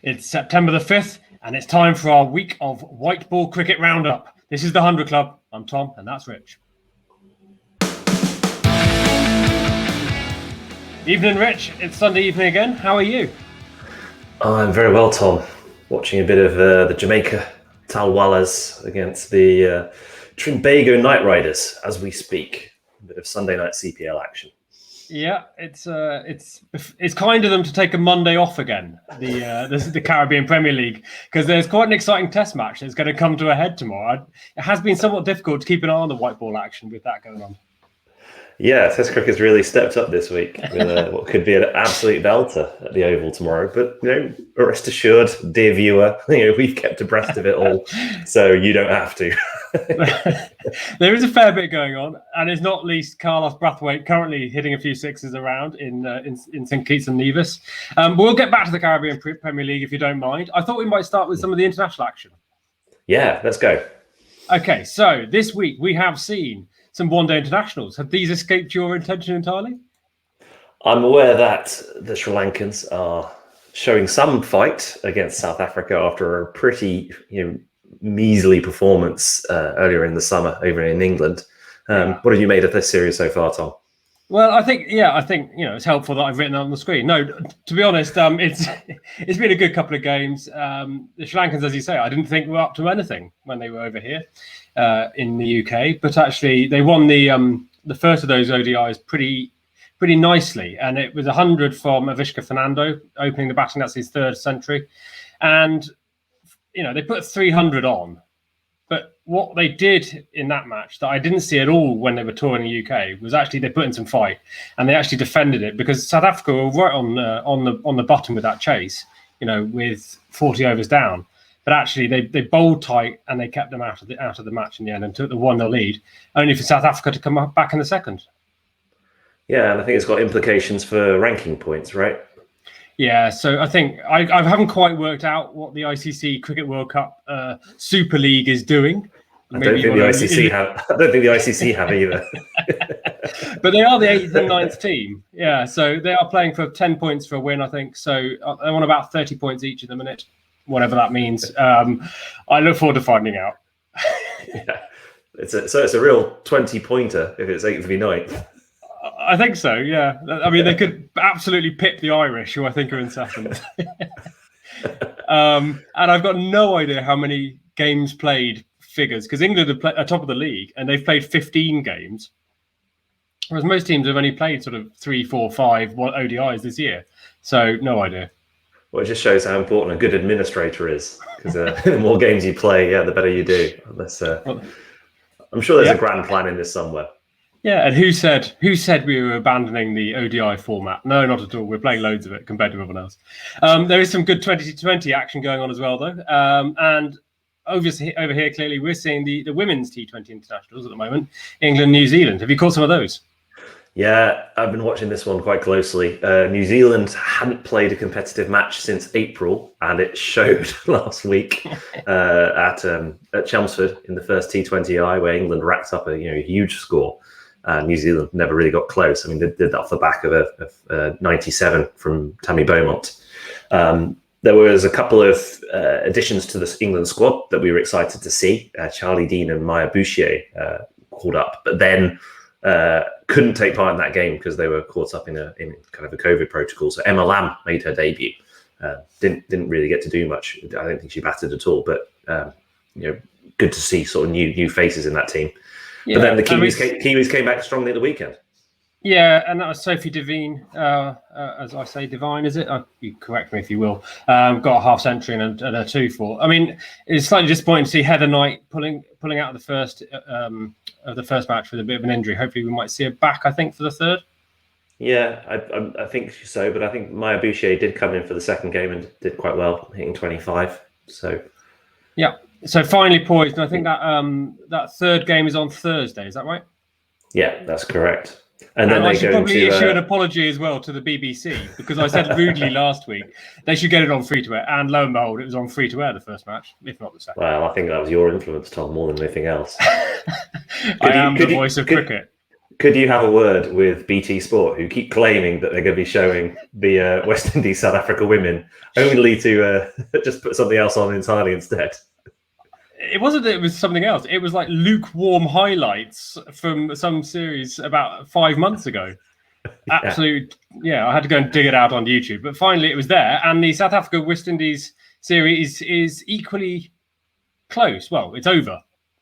It's September the 5th, and it's time for our week of white ball cricket roundup. This is the 100 Club. I'm Tom, and that's Rich. Evening, Rich. It's Sunday evening again. How are you? I'm very well, Tom. Watching a bit of the Jamaica Talwallas against the Trinbago Knight Riders as we speak. A bit of Sunday night CPL action. Yeah, it's kind of them to take a Monday off again, the Caribbean Premier League, because there's quite an exciting test match that's going to come to a head tomorrow. It has been somewhat difficult to keep an eye on the white ball action with that going on. Yeah, Test cricket's really stepped up this week with what could be an absolute belter at the Oval tomorrow. But rest assured, dear viewer, we've kept abreast of it all, so you don't have to. There is a fair bit going on, and it's not least Carlos Brathwaite currently hitting a few sixes around in St Kitts and Nevis. We'll get back to the Caribbean Premier League if you don't mind. I thought we might start with some of the international action. Yeah, let's go. Okay, so this week we have seen some one-day internationals. Have these escaped your attention entirely? I'm aware that the Sri Lankans are showing some fight against South Africa after a pretty, measly performance earlier in the summer over in England. What have you made of this series so far, Tom? Well, I think it's helpful that I've written it on the screen. No, to be honest, it's been a good couple of games. The Sri Lankans, as you say, I didn't think were up to anything when they were over here in the UK, but actually they won the first of those ODIs pretty nicely, and it was 100 from Avishka Fernando opening the batting. That's his third century, and they put 300 on. But what they did in that match that I didn't see at all when they were touring the UK was actually they put in some fight, and they actually defended it, because South Africa were right on the bottom with that chase, with 40 overs down. But actually they bowled tight and they kept them out of the match in the end and took the 1-0 lead, only for South Africa to come back in the second. Yeah, and I think it's got implications for ranking points, right? Yeah, so I think I haven't quite worked out what the ICC Cricket World Cup Super League is doing. I don't think the ICC have either. But they are the 8th and 9th team. Yeah, so they are playing for 10 points for a win, I think. So they want about 30 points each at the minute, whatever that means. I look forward to finding out. Yeah, it's a real 20-pointer if it's 8th v 9th. I think so, yeah. I mean, they could absolutely pip the Irish, who I think are in second. And I've got no idea how many games played figures, because England are top of the league, and they've played 15 games, whereas most teams have only played sort of 3, 4, 5 ODIs this year. So, no idea. Well, it just shows how important a good administrator is, because the more games you play, the better you do. I'm sure there's a grand plan in this somewhere. Yeah, and who said we were abandoning the ODI format? No, not at all. We're playing loads of it compared to everyone else. There is some good 2020 action going on as well, though. And obviously over here, clearly, we're seeing the women's T20 internationals at the moment. England, New Zealand. Have you caught some of those? Yeah, I've been watching this one quite closely. New Zealand hadn't played a competitive match since April, and it showed last week at Chelmsford in the first T20I, where England racked up a huge score. New Zealand never really got close. I mean, they did that off the back of a 97 from Tammy Beaumont. There was a couple of additions to this England squad that we were excited to see. Charlie Dean and Maya Bouchier called up, but then couldn't take part in that game because they were caught up in kind of a COVID protocol. So Emma Lamb made her debut. Didn't really get to do much. I don't think she batted at all, but good to see sort of new faces in that team. Yeah, but then the Kiwis came back strongly at the weekend. Yeah, and that was Sophie Devine, as I say, Divine, is it? You correct me if you will. Got a half century and a 2-4. I mean, it's slightly disappointing to see Heather Knight pulling out of the first match with a bit of an injury. Hopefully, we might see her back, I think, for the third. Yeah, I think so, but I think Maya Bouchier did come in for the second game and did quite well, hitting 25. So, yeah. So finally poised, and I think that third game is on Thursday. Is that right? Yeah, that's correct. And then I should probably issue an apology as well to the BBC, because I said rudely last week they should get it on free to air, and lo and behold, it was on free to air the first match, if not the second. Well, I think that was your influence, Tom, more than anything else. I am the voice of cricket. Could you have a word with BT Sport, who keep claiming that they're going to be showing the West Indies South Africa women, only to just put something else on entirely instead? It wasn't. It was something else. It was like lukewarm highlights from some series about 5 months ago. Absolute, yeah. I had to go and dig it out on YouTube, but finally it was there. And the South Africa West Indies series is equally close. Well, it's over.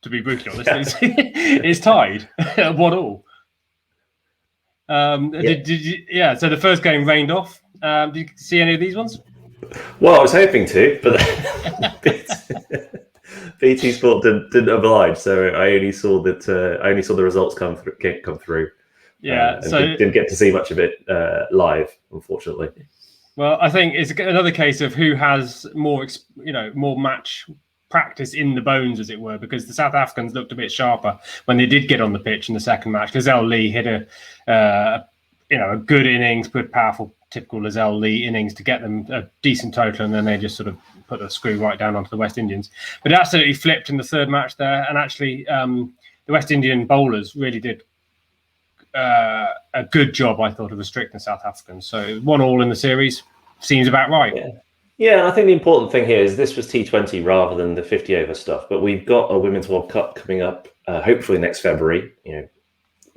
To be brutally honest, it's tied at 1-1. Did you? Yeah. So the first game rained off. Did you see any of these ones? Well, I was hoping to, but BT Sport didn't oblige, so I only saw the results come through. Yeah, so didn't get to see much of it live, unfortunately. Well, I think it's another case of who has more match practice in the bones, as it were, because the South Africans looked a bit sharper when they did get on the pitch in the second match. Lizelle Lee hit a good innings, good, powerful, typical Lizelle Lee innings to get them a decent total, and then they just sort of put a screw right down onto the West Indians. But it absolutely flipped in the third match there, and actually the West Indian bowlers really did a good job, I thought, of restricting South Africans. So 1-1 in the series seems about right. Yeah, and I think the important thing here is this was T20 rather than the 50-over stuff. But we've got a Women's World Cup coming up, hopefully next February,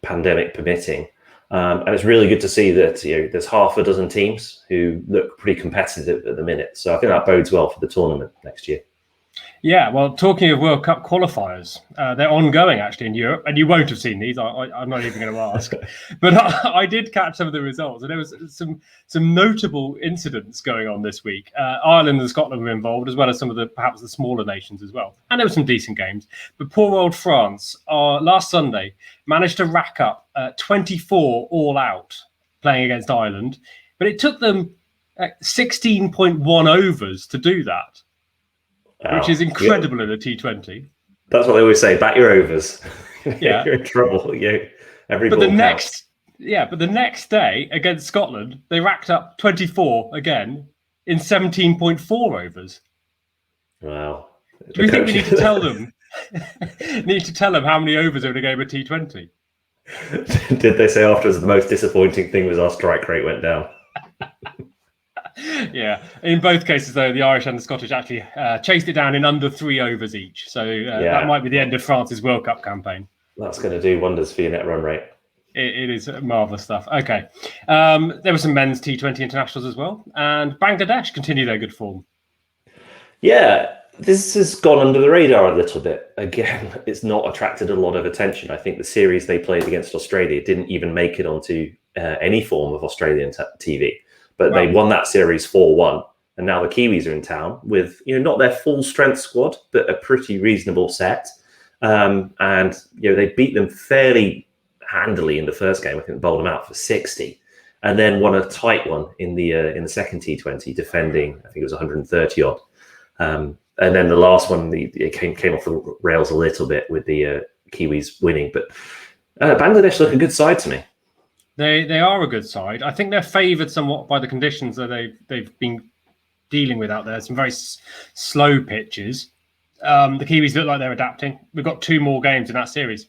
pandemic permitting. And it's really good to see that there's half a dozen teams who look pretty competitive at the minute. So I think that bodes well for the tournament next year. Yeah, well, talking of World Cup qualifiers, they're ongoing actually in Europe, and you won't have seen these. I'm not even going to ask, but I did catch some of the results, and there was some notable incidents going on this week. Ireland and Scotland were involved, as well as some of perhaps the smaller nations as well, and there were some decent games. But poor old France, last Sunday, managed to rack up 24 all out playing against Ireland, but it took them 16.1 overs to do that. Wow. Which is incredible in a T20. That's what they always say. Bat your overs. Yeah, you're in trouble. Every but ball counts. But the next day against Scotland, they racked up 24 again in 17.4 overs. Wow. Do we think we need to tell them? Need to tell them how many overs are in a game of T20? Did they say afterwards the most disappointing thing was our strike rate went down? Yeah, in both cases though, the Irish and the Scottish actually chased it down in under 3 overs each. So that might be the end of France's World Cup campaign. That's going to do wonders for your net run rate. It is marvellous stuff. Okay, there were some men's T20 internationals as well, and Bangladesh continue their good form. Yeah, this has gone under the radar a little bit. Again, it's not attracted a lot of attention. I think the series they played against Australia didn't even make it onto any form of Australian TV. But they won that series 4-1, and now the Kiwis are in town with not their full strength squad, but a pretty reasonable set. And they beat them fairly handily in the first game. I think they bowled them out for 60, and then won a tight one in the second T20, defending I think it was 130 odd. And then the last one it came off the rails a little bit with the Kiwis winning. But Bangladesh look a good side to me. They are a good side. I think they're favoured somewhat by the conditions that they've been dealing with out there. Some very slow pitches. The Kiwis look like they're adapting. We've got 2 more games in that series.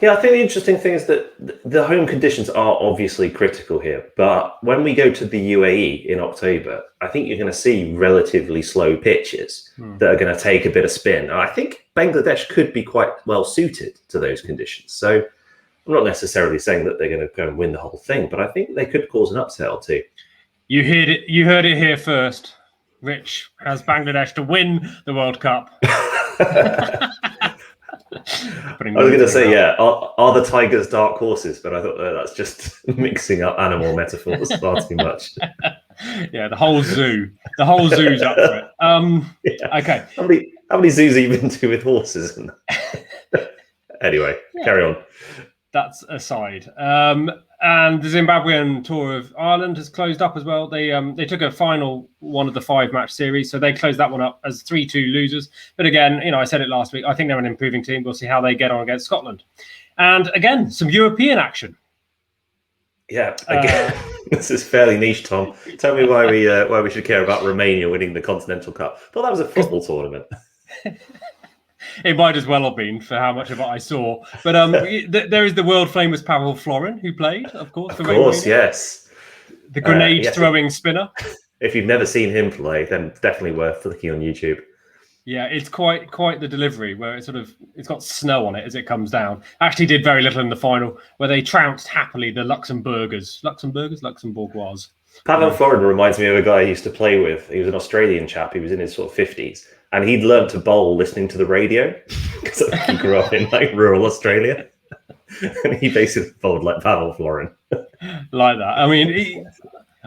Yeah, I think the interesting thing is that the home conditions are obviously critical here. But when we go to the UAE in October, I think you're going to see relatively slow pitches that are going to take a bit of spin. And I think Bangladesh could be quite well suited to those conditions. So I'm not necessarily saying that they're going to go and win the whole thing, but I think they could cause an upset or two. You heard it here first. Rich has Bangladesh to win the World Cup. I was going to say, are the tigers dark horses? But I thought that's just mixing up animal metaphors far too much. Yeah, the whole zoo's up for it. Okay. How many zoos have you been to with horses? Anyway, carry on. That's aside. And the Zimbabwean tour of Ireland has closed up as well. They took a final one of the 5-match series, so they closed that one up as 3-2 losers. But again, I said it last week, I think they're an improving team. We'll see how they get on against Scotland. And again, some European action. Yeah, again, this is fairly niche, Tom. Tell me why we should care about Romania winning the Continental Cup. Well, that was a football tournament. It might as well have been for how much of it I saw. But there is the world famous Pavel Florin who played, of course. Of course, yes. The grenade throwing spinner. If you've never seen him play, then it's definitely worth looking on YouTube. Yeah, it's quite the delivery where it's got snow on it as it comes down. Actually did very little in the final where they trounced happily the Luxembourgeois. Pavel Florin reminds me of a guy I used to play with. He was an Australian chap. He was in his sort of 50s. And he'd learned to bowl listening to the radio because he grew up in like rural Australia. And he basically bowled like Pavel Florin. Like that. I mean,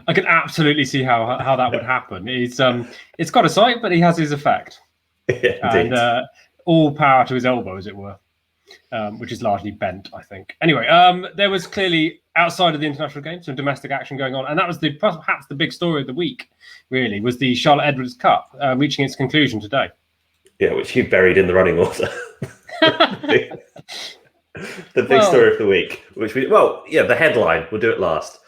I can absolutely see how that would happen. It's got a sight, but he has his effect. Yeah, and all power to his elbow, as it were, which is largely bent, I think. Anyway, there was clearly, outside of the international game, some domestic action going on. And that was perhaps the big story of the week, really, was the Charlotte Edwards Cup reaching its conclusion today. Yeah, which you buried in the running order. The big story of the week, the headline, we'll do it last.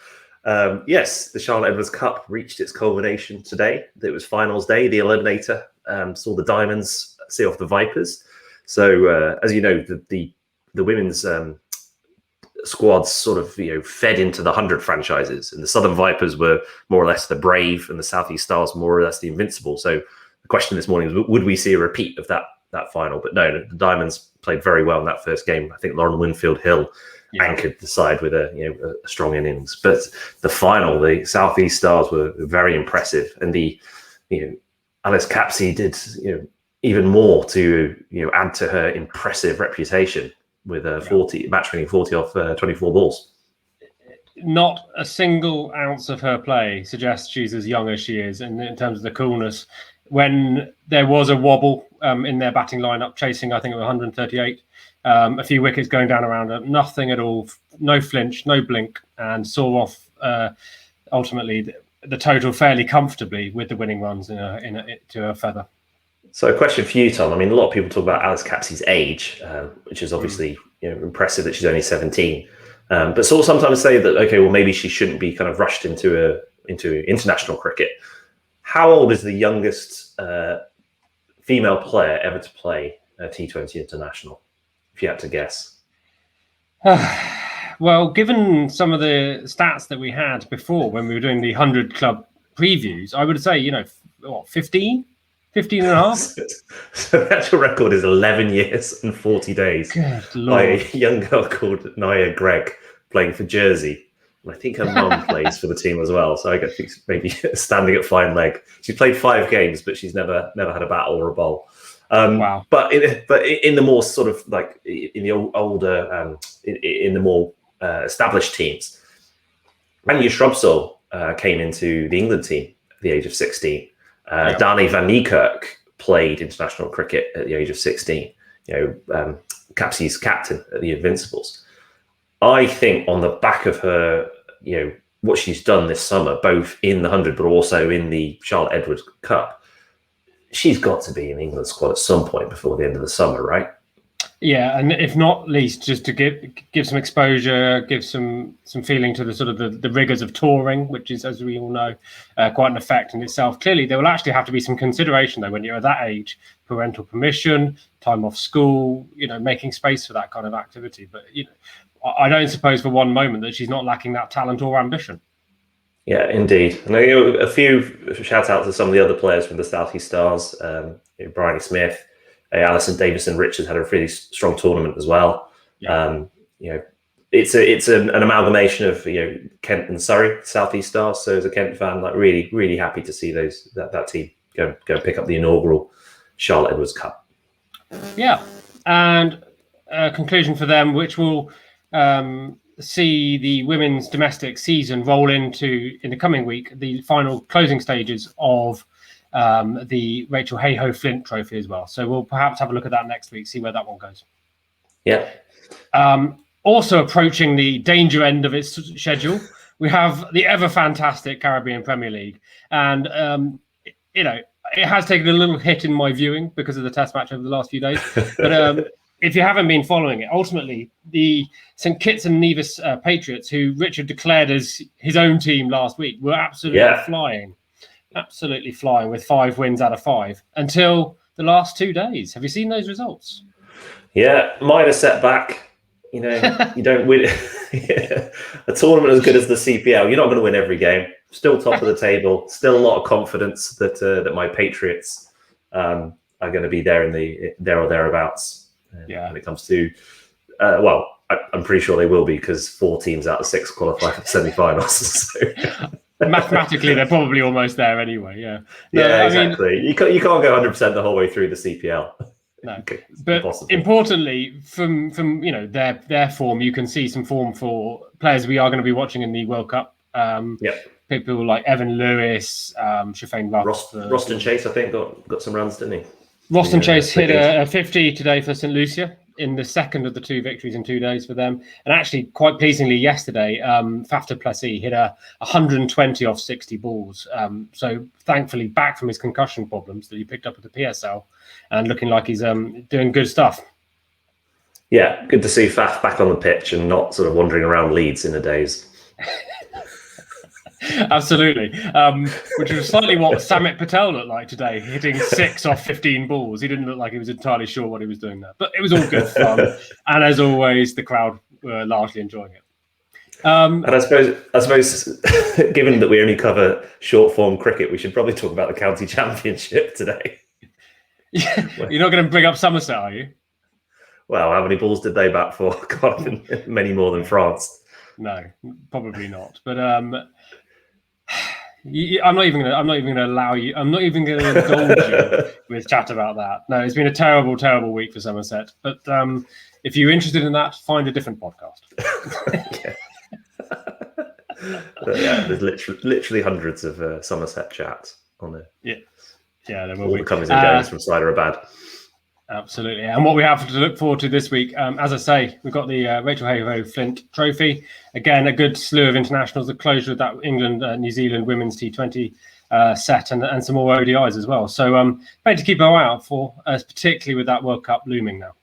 Yes, the Charlotte Edwards Cup reached its culmination today. It was finals day. The eliminator saw the Diamonds see off the Vipers. So, as you know, the women's squads sort of fed into the 100 franchises, and the Southern Vipers were more or less the Brave, and the Southeast Stars more or less the Invincible. So, the question this morning is, would we see a repeat of that final? But no, the Diamonds played very well in that first game. I think Lauren Winfield-Hill anchored the side with a strong innings. But the final, the Southeast Stars were very impressive, and Alice Capsey did even more to add to her impressive reputation with a 40 match-winning 40 off 24 balls. Not a single ounce of her play suggests she's as young as she is, and in terms of the coolness. When there was a wobble in their batting lineup, chasing, I think it was 138, a few wickets going down around her, nothing at all, no flinch, no blink, and saw off ultimately the total fairly comfortably with the winning runs to a feather. So, a question for you, Tom. I mean, a lot of people talk about Alice Capsey's age, which is obviously impressive that she's only 17. But sometimes say that maybe she shouldn't be kind of rushed into international cricket. How old is the youngest female player ever to play a T20 international, if you had to guess? Well, given some of the stats that we had before when we were doing the 100 club previews, I would say, 15? 15 and a half? So the actual record is 11 years and 40 days. Good Lord. By a young girl called Nia Gregg, playing for Jersey. And I think her mum plays for the team as well. So I think maybe standing at fine leg. She's played 5 games, but she's never had a bat or a bowl. Wow. But in the more sort of like in the older, in the more established teams, Anja Shrubsole came into the England team at the age of 16. Dani van Niekerk played international cricket at the age of 16. Capsey's captain at the Invincibles. I think on the back of her, what she's done this summer, both in the 100 but also in the Charlotte Edwards Cup, she's got to be in England's squad at some point before the end of the summer, right? Yeah, and if not least, just to give some exposure, give some feeling to the sort of the rigors of touring, which is, as we all know, quite an effect in itself. Clearly, there will actually have to be some consideration, though, when you're at that age, parental permission, time off school, making space for that kind of activity. But I don't suppose for one moment that she's not lacking that talent or ambition. Yeah, indeed. And a few shout outs to some of the other players from the Southeast Stars, Bryony Smith. Alison Davison-Richards had a really strong tournament as well. Yeah. It's an amalgamation of Kent and Surrey, Southeast Stars. So as a Kent fan, really, really happy to see that team go pick up the inaugural Charlotte Edwards Cup. Yeah, and a conclusion for them, which will see the women's domestic season roll into, in the coming week, the final closing stages of the Rachel Hayhoe Flint Trophy as well. So we'll perhaps have a look at that next week, see where that one goes. Yeah. Also approaching the danger end of its schedule, we have the ever fantastic Caribbean Premier League. And, it has taken a little hit in my viewing because of the test match over the last few days. But if you haven't been following it, ultimately, the St Kitts and Nevis Patriots, who Richard declared as his own team last week, were absolutely flying with 5 wins out of 5 until the last 2 days. Have you seen those results? Yeah, minor setback. You know, you don't win a tournament as good as the CPL. You're not going to win every game. Still top of the table. Still a lot of confidence that my Patriots are going to be there or thereabouts. When it comes to, I'm pretty sure they will be, because 4 teams out of 6 qualify for the semi-finals. So. Mathematically, they're probably almost there anyway. Yeah. No, exactly. You can't go 100% the whole way through the CPL. No, but impossible. Importantly, from their form, you can see some form for players we are going to be watching in the World Cup. People like Evan Lewis, Shafane Roston Chase, I think, got some runs, didn't he? Roston Chase hit a 50 today for St Lucia in the second of the 2 victories in 2 days for them. And actually, quite pleasingly, yesterday, Faf du Plessis hit a 120 off 60 balls. So thankfully, back from his concussion problems that he picked up at the PSL, and looking like he's doing good stuff. Yeah, good to see Faf back on the pitch and not sort of wandering around Leeds in a daze. Absolutely. Which was slightly what Samit Patel looked like today, hitting 6 off 15 balls. He didn't look like he was entirely sure what he was doing there. But it was all good fun. And as always, the crowd were largely enjoying it. And I suppose, given that we only cover short form cricket, we should probably talk about the county championship today. You're not going to bring up Somerset, are you? Well, how many balls did they bat for? God, many more than France. No, probably not. But I'm not even going to allow you. I'm not even going to indulge you with chat about that. No, it's been a terrible, terrible week for Somerset. But if you're interested in that, find a different podcast. There's literally hundreds of Somerset chats on there. Yeah, there will all be. the comings and goings from Cider are bad. Absolutely. And what we have to look forward to this week, as I say, we've got the Rachel Hayhoe Flint Trophy. Again, a good slew of internationals, the closure of that England-New Zealand women's T20 set, and some more ODIs as well. So plenty to keep our eye out for, particularly with that World Cup looming now.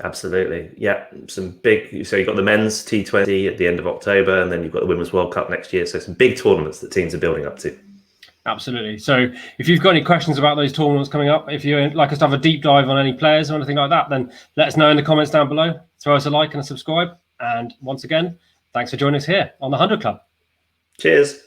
Absolutely. Yeah, some big... So you've got the men's T20 at the end of October, and then you've got the Women's World Cup next year. So some big tournaments that teams are building up to. Absolutely. So if you've got any questions about those tournaments coming up, if you'd like us to have a deep dive on any players or anything like that, then let us know in the comments down below. Throw us a like and a subscribe. And once again, thanks for joining us here on the 100 Club. Cheers.